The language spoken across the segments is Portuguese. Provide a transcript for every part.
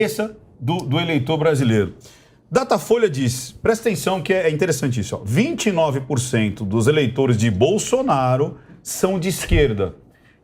cabeça do eleitor brasileiro. Datafolha diz, presta atenção que é interessante isso, ó, 29% dos eleitores de Bolsonaro são de esquerda.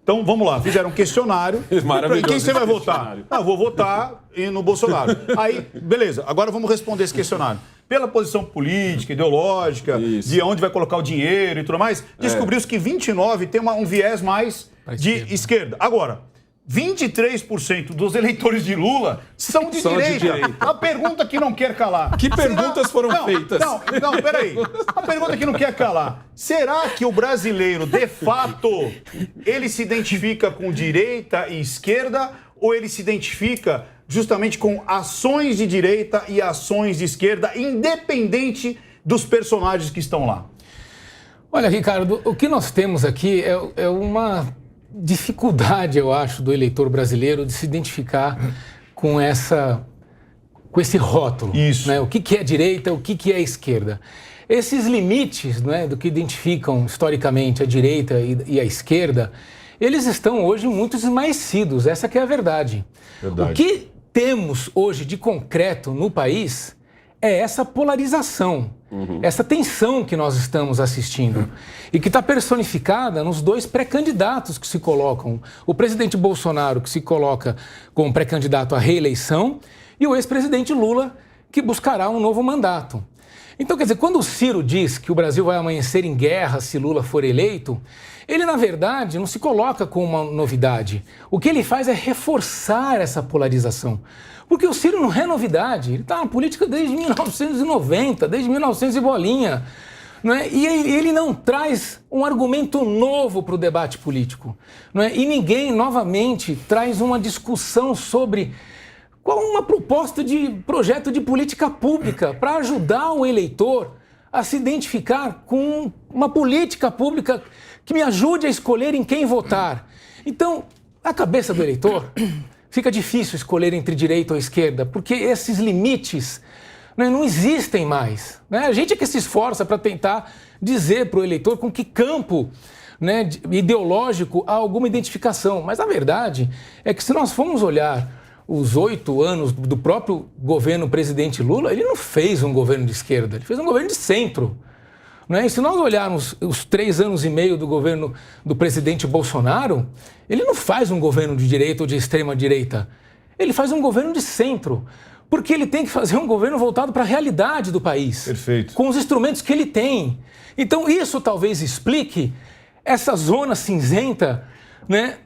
Então, vamos lá, fizeram um questionário. E quem você vai votar? Ah, vou votar no Bolsonaro. Aí, beleza, agora vamos responder esse questionário. Pela posição política, ideológica, de onde vai colocar o dinheiro e tudo mais, descobriu-se que 29% tem um viés mais de esquerda. Agora, 23% dos eleitores de Lula são de direita. A pergunta que não quer calar. Que perguntas foram feitas? Não, peraí. A pergunta que não quer calar. Será que o brasileiro, de fato, ele se identifica com direita e esquerda ou ele se identifica justamente com ações de direita e ações de esquerda, independente dos personagens que estão lá? Olha, Ricardo, o que nós temos aqui é uma dificuldade, eu acho, do eleitor brasileiro de se identificar com esse rótulo. Isso. Né? O que é direita, o que é esquerda. Esses limites, né, do que identificam historicamente a direita e a esquerda, eles estão hoje muito esmaecidos, essa que é a verdade. O que temos hoje de concreto no país é essa polarização, essa tensão que nós estamos assistindo e que está personificada nos dois pré-candidatos que se colocam. O presidente Bolsonaro, que se coloca como pré-candidato à reeleição, e o ex-presidente Lula, que buscará um novo mandato. Então, quer dizer, quando o Ciro diz que o Brasil vai amanhecer em guerra se Lula for eleito, ele, na verdade, não se coloca como uma novidade. O que ele faz é reforçar essa polarização. Porque o Ciro não é novidade, ele está na política desde 1990, desde 1900 e bolinha. Não é? E ele não traz um argumento novo para o debate político. Não é? E ninguém, novamente, traz uma discussão sobre qual uma proposta de projeto de política pública para ajudar o eleitor a se identificar com uma política pública que me ajude a escolher em quem votar. Então, na cabeça do eleitor, fica difícil escolher entre direita ou esquerda, porque esses limites, né, não existem mais. Né? A gente é que se esforça para tentar dizer para o eleitor com que campo, né, ideológico há alguma identificação. Mas a verdade é que se nós formos olhar os 8 anos do próprio governo presidente Lula, ele não fez um governo de esquerda, ele fez um governo de centro. Não é? E se nós olharmos os 3 anos e meio do governo do presidente Bolsonaro, ele não faz um governo de direita ou de extrema direita, ele faz um governo de centro, porque ele tem que fazer um governo voltado para a realidade do país. Perfeito. Com os instrumentos que ele tem. Então isso talvez explique essa zona cinzenta, né,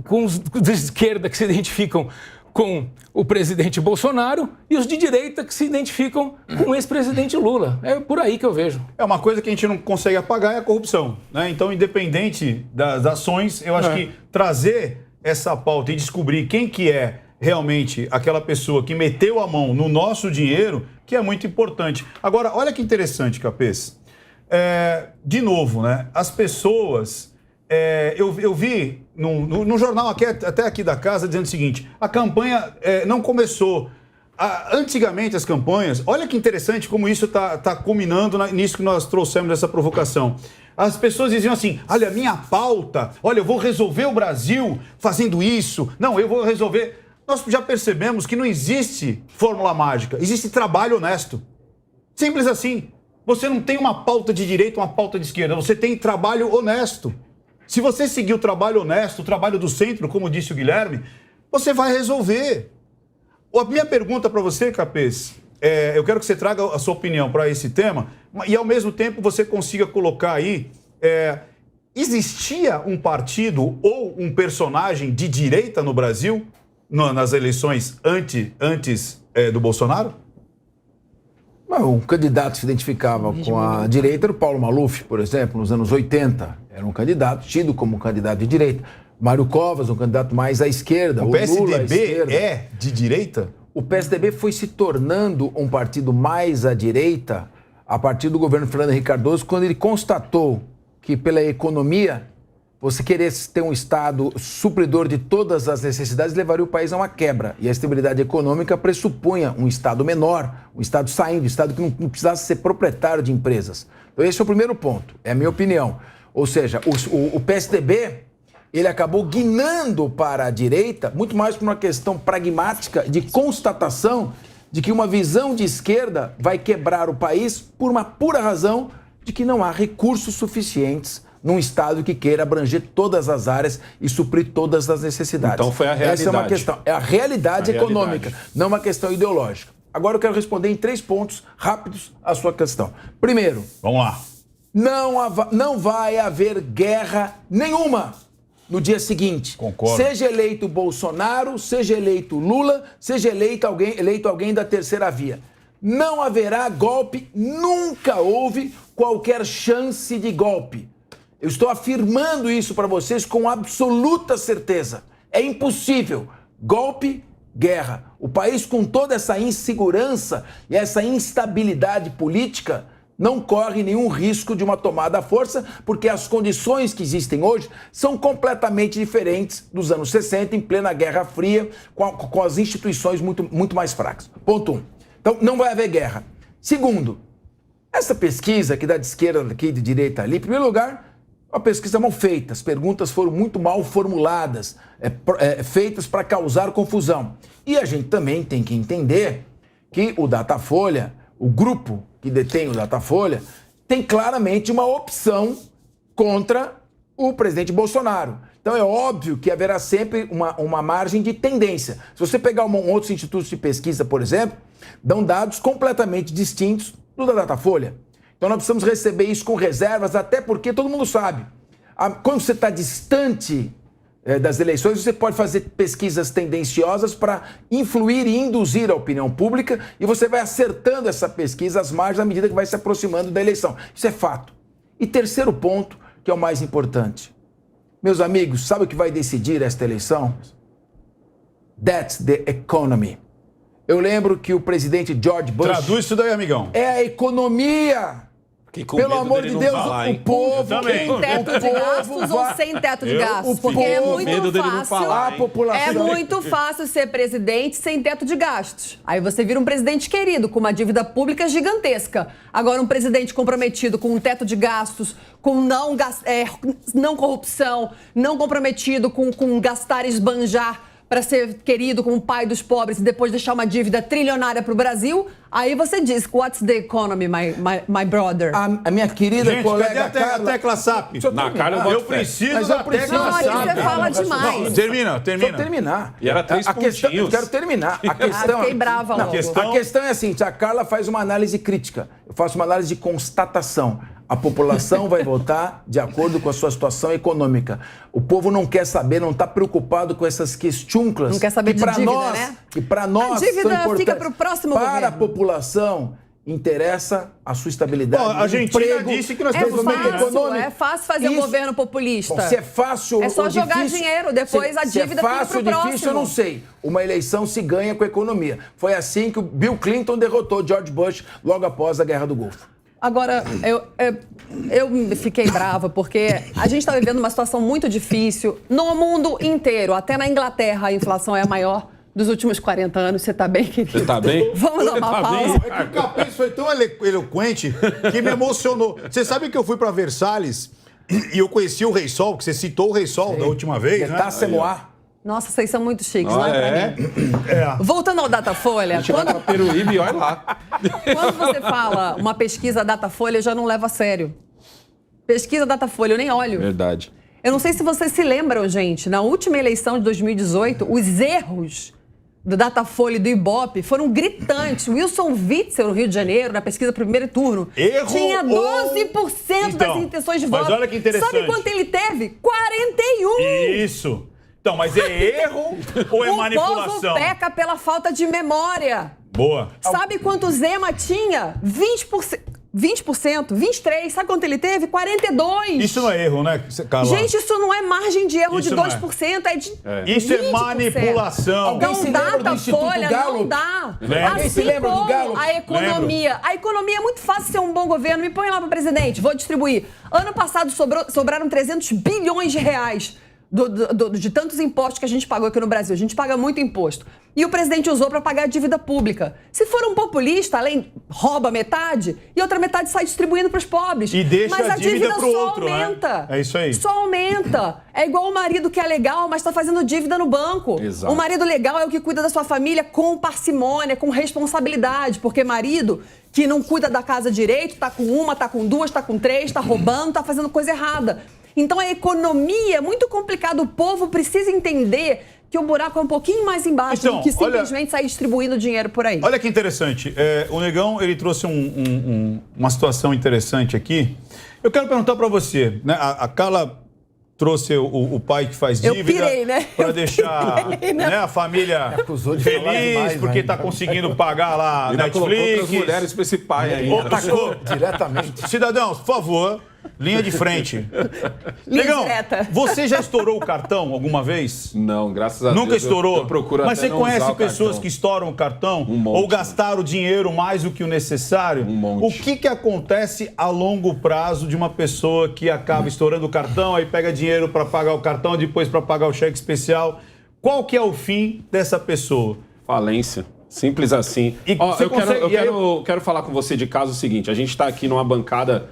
com os de esquerda que se identificam com o presidente Bolsonaro e os de direita que se identificam com o ex-presidente Lula. É por aí que eu vejo. É uma coisa que a gente não consegue apagar, é a corrupção. Né? Então, independente das ações, eu acho que trazer essa pauta e descobrir quem que é realmente aquela pessoa que meteu a mão no nosso dinheiro, que é muito importante. Agora, olha que interessante, Capês. De novo, né? As pessoas... eu vi no jornal até aqui da casa dizendo o seguinte, a campanha não começou. Antigamente as campanhas, olha que interessante como isso está culminando nisso que nós trouxemos dessa provocação. As pessoas diziam assim, olha, minha pauta, olha, eu vou resolver o Brasil fazendo isso, não, eu vou resolver... Nós já percebemos que não existe fórmula mágica, existe trabalho honesto. Simples assim. Você não tem uma pauta de direita, uma pauta de esquerda, você tem trabalho honesto. Se você seguir o trabalho honesto, o trabalho do centro, como disse o Guilherme, você vai resolver. A minha pergunta para você, Capês, eu quero que você traga a sua opinião para esse tema e, ao mesmo tempo, você consiga colocar aí, existia um partido ou um personagem de direita no Brasil nas eleições antes do Bolsonaro? Um candidato se identificava com a direita era o Paulo Maluf, por exemplo, nos anos 80. Era um candidato tido como candidato de direita. Mário Covas, um candidato mais à esquerda. O PSDB é de direita? O PSDB foi se tornando um partido mais à direita a partir do governo Fernando Henrique Cardoso, quando ele constatou que pela economia, você querer ter um Estado supridor de todas as necessidades levaria o país a uma quebra. E a estabilidade econômica pressupunha um Estado menor, um Estado saindo, um Estado que não precisasse ser proprietário de empresas. Então esse é o primeiro ponto, é a minha opinião. Ou seja, o PSDB ele acabou guinando para a direita, muito mais por uma questão pragmática de constatação de que uma visão de esquerda vai quebrar o país por uma pura razão de que não há recursos suficientes num Estado que queira abranger todas as áreas e suprir todas as necessidades. Então foi a realidade. Essa é uma questão, é a realidade econômica, não uma questão ideológica. Agora eu quero responder em 3 pontos rápidos a sua questão. Primeiro, Vamos lá. não vai haver guerra nenhuma no dia seguinte. Concordo. Seja eleito Bolsonaro, seja eleito Lula, seja eleito alguém da terceira via. Não haverá golpe, nunca houve qualquer chance de golpe. Eu estou afirmando isso para vocês com absoluta certeza. É impossível. Golpe, guerra. O país com toda essa insegurança e essa instabilidade política não corre nenhum risco de uma tomada à força, porque as condições que existem hoje são completamente diferentes dos anos 60, em plena Guerra Fria, com as instituições muito mais fracas. Ponto 1. Então, não vai haver guerra. Segundo, essa pesquisa aqui da esquerda, aqui de direita ali, em primeiro lugar, uma pesquisa mal feita. As perguntas foram muito mal formuladas, feitas para causar confusão. E a gente também tem que entender que o Datafolha, o grupo que detém o Datafolha, tem claramente uma opção contra o presidente Bolsonaro. Então é óbvio que haverá sempre uma margem de tendência. Se você pegar outros institutos de pesquisa, por exemplo, dão dados completamente distintos do da Datafolha. Então nós precisamos receber isso com reservas, até porque todo mundo sabe, quando você está distante das eleições, você pode fazer pesquisas tendenciosas para influir e induzir a opinião pública e você vai acertando essa pesquisa às margens à medida que vai se aproximando da eleição. Isso é fato. E terceiro ponto, que é o mais importante. Meus amigos, sabe o que vai decidir esta eleição? That's the economy. Eu lembro que o presidente George Bush... Traduz isso daí, amigão. É a economia. Pelo amor de Deus, o povo... Tem teto de gastos ou sem teto de gastos? Porque é muito fácil ser presidente sem teto de gastos. Aí você vira um presidente querido, com uma dívida pública gigantesca. Agora, um presidente comprometido com um teto de gastos, com não corrupção, não comprometido com gastar e esbanjar para ser querido como pai dos pobres e depois deixar uma dívida trilionária para o Brasil, aí você diz, what's the economy, my brother? A minha querida Gente, colega cadê a tecla SAP? Na cara Eu preciso da tecla Não, SAP. aí você fala demais. Termina. Deixa eu terminar. E era 3 pontinhos. Eu quero terminar. A questão, fiquei brava logo. A questão é assim, a Carla faz uma análise crítica. Eu faço uma análise de constatação. A população vai votar de acordo com a sua situação econômica. O povo não quer saber, não está preocupado com essas questúnculas. Não quer saber de dívida, né? Que para nós a dívida são importantes. fica para o próximo Para governo. a população, interessa a sua estabilidade. Bom, a Argentina disse que nós desenvolvimento econômico. É fácil fazer um governo populista. Bom, se é fácil é só ou jogar difícil, dinheiro, depois a dívida fica pro próximo. Se é fácil ou difícil, eu não sei. Uma eleição se ganha com a economia. Foi assim que o Bill Clinton derrotou George Bush logo após a Guerra do Golfo. Agora, eu fiquei brava porque a gente está vivendo uma situação muito difícil no mundo inteiro. Até na Inglaterra a inflação é a maior dos últimos 40 anos. Você está bem, querido? Você tá bem? Vamos dar uma pausa. É que o Capês foi tão eloquente que me emocionou. Você sabe que eu fui para Versalhes e eu conheci o Rei Sol, que você citou o Rei Sol da última vez, né? Nossa, vocês são muito chiques, não é? Pra mim? Voltando ao Datafolha, Chegou pra Peruíbe e olha lá. quando você fala uma pesquisa Datafolha, eu já não levo a sério. Pesquisa Datafolha, eu nem olho. Verdade. Eu não sei se vocês se lembram, gente, na última eleição de 2018, os erros do Datafolha e do Ibope foram gritantes. Wilson Witzel, no Rio de Janeiro, na pesquisa primeiro turno, tinha 12% das intenções de voto. Mas olha que interessante. Sabe quanto ele teve? 41%! Isso. Então, mas é erro ou é manipulação? O povo peca pela falta de memória. Boa. Sabe quanto o Zema tinha? 20%, 23%. Sabe quanto ele teve? 42%. Isso não é erro, né, Carla? Gente, isso não é margem de erro Isso de não 2%, é de 20%. Isso é manipulação. Alguém se lembra do Instituto Galo? Não dá. Alguém se lembra do Galo? A economia. A economia é muito fácil ser um bom governo. Me põe lá para presidente, vou distribuir. Ano passado sobraram 300 bilhões de reais de tantos impostos que a gente pagou aqui no Brasil. A gente paga muito imposto. E o presidente usou para pagar a dívida pública. Se for um populista, rouba metade e outra metade sai distribuindo para os pobres. E deixa mas a dívida pro só outro, né? aumenta. É isso aí. Só aumenta. É igual o marido que é legal, mas está fazendo dívida no banco. Exato. O marido legal é o que cuida da sua família com parcimônia, com responsabilidade. Porque marido que não cuida da casa direito, tá com uma, tá com duas, tá com três, tá roubando, tá fazendo coisa errada. Então a economia é muito complicado. O povo precisa entender que o buraco é um pouquinho mais embaixo do que simplesmente sair distribuindo dinheiro por aí. Olha que interessante. O Negão, ele trouxe uma situação interessante aqui. Eu quero perguntar para você, né? A Carla trouxe o pai que faz dívida. Eu pirei, né? Para deixar né, a família feliz, porque está conseguindo pagar lá a Netflix. Outras mulheres para esse pai aí. Atacou diretamente. Cidadãos, por favor, linha de frente. Linha Negão, direta. você já estourou o cartão alguma vez? Não, graças a Deus. Nunca estourou? Eu procuro Mas até você não conhece usar o pessoas cartão. que estouram o cartão? Um monte. Ou gastaram dinheiro mais do que o necessário? Um monte. O que acontece a longo prazo de uma pessoa que acaba estourando o cartão, aí pega dinheiro para pagar o cartão, depois para pagar o cheque especial? Qual que é o fim dessa pessoa? Falência. Simples assim. E Ó, você eu quero falar com você de caso seguinte. A gente está aqui numa bancada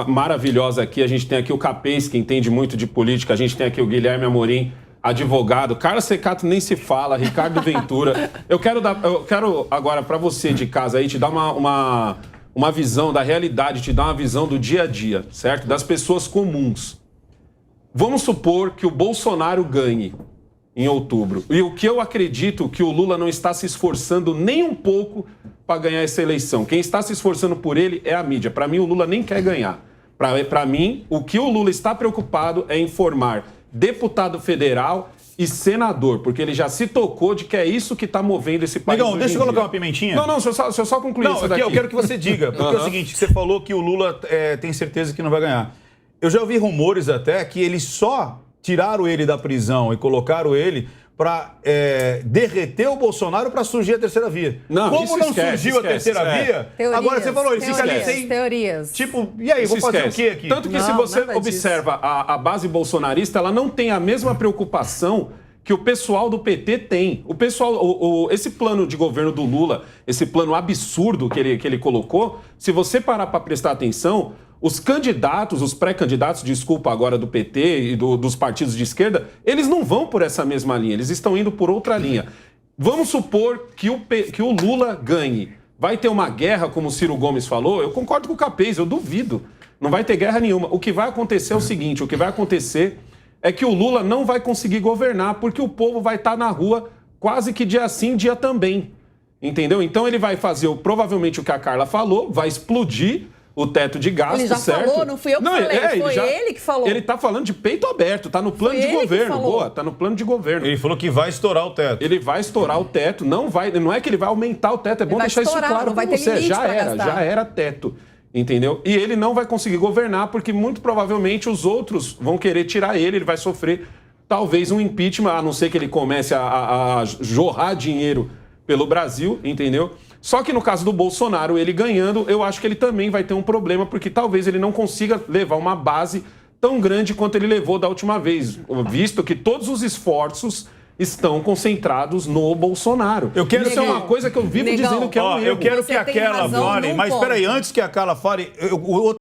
maravilhosa aqui. A gente tem aqui o Capês, que entende muito de política. A gente tem aqui o Guilherme Amorim, advogado. Carlos Secato nem se fala. Ricardo Ventura. Eu quero agora, para você de casa aí, te dar uma visão da realidade, te dar uma visão do dia a dia, certo? Das pessoas comuns. Vamos supor que o Bolsonaro ganhe em outubro. E o que eu acredito que o Lula não está se esforçando nem um pouco para ganhar essa eleição. Quem está se esforçando por ele é a mídia. Para mim, o Lula nem quer ganhar. Para mim, o que o Lula está preocupado é em formar deputado federal e senador, porque ele já se tocou de que é isso que está movendo esse país. Negão, deixa eu colocar uma pimentinha. Não, deixa eu só concluir isso daqui. Eu quero que você diga, porque é o seguinte, você falou que o Lula tem certeza que não vai ganhar. Eu já ouvi rumores até que eles só tiraram ele da prisão e colocaram ele para derreter o Bolsonaro para surgir a terceira via. Não, como isso não esquece, surgiu a terceira via, Teorias, agora você falou, ele fica ali sem... Teorias. Tipo, e aí, vou fazer o quê aqui? Tanto que Não, se você nada observa a base bolsonarista, ela não tem a mesma preocupação que o pessoal do PT tem. O pessoal, esse plano de governo do Lula, esse plano absurdo que ele colocou, se você parar para prestar atenção, os candidatos, os pré-candidatos, desculpa agora, do PT e dos partidos de esquerda, eles não vão por essa mesma linha, eles estão indo por outra linha. Vamos supor que o Lula ganhe. Vai ter uma guerra, como o Ciro Gomes falou? Eu concordo com o Capês, eu duvido. Não vai ter guerra nenhuma. O que vai acontecer é o seguinte, o que vai acontecer é que o Lula não vai conseguir governar, porque o povo vai estar na rua quase que dia sim, dia também. Entendeu? Então ele vai fazer provavelmente o que a Carla falou, vai explodir o teto de gastos, Ele já certo? falou, não fui eu que falei, foi ele que falou. Ele tá falando de peito aberto, tá no plano Foi de ele que governo. falou. Boa, tá no plano de governo. Ele falou que vai estourar o teto. Ele vai estourar o teto, não é que ele vai aumentar o teto, é bom vai deixar estourar, isso claro não vai pra ter você. limite pra Já gastar. era teto, entendeu? E ele não vai conseguir governar porque muito provavelmente os outros vão querer tirar ele vai sofrer talvez um impeachment, a não ser que ele comece a jorrar dinheiro pelo Brasil, entendeu? Só que no caso do Bolsonaro, ele ganhando, eu acho que ele também vai ter um problema, porque talvez ele não consiga levar uma base tão grande quanto ele levou da última vez, visto que todos os esforços estão concentrados no Bolsonaro. Isso é uma coisa que eu vivo dizendo que é um erro. Eu quero que Você a tem Carla razão fale, num mas ponto. peraí, antes que a Carla fale,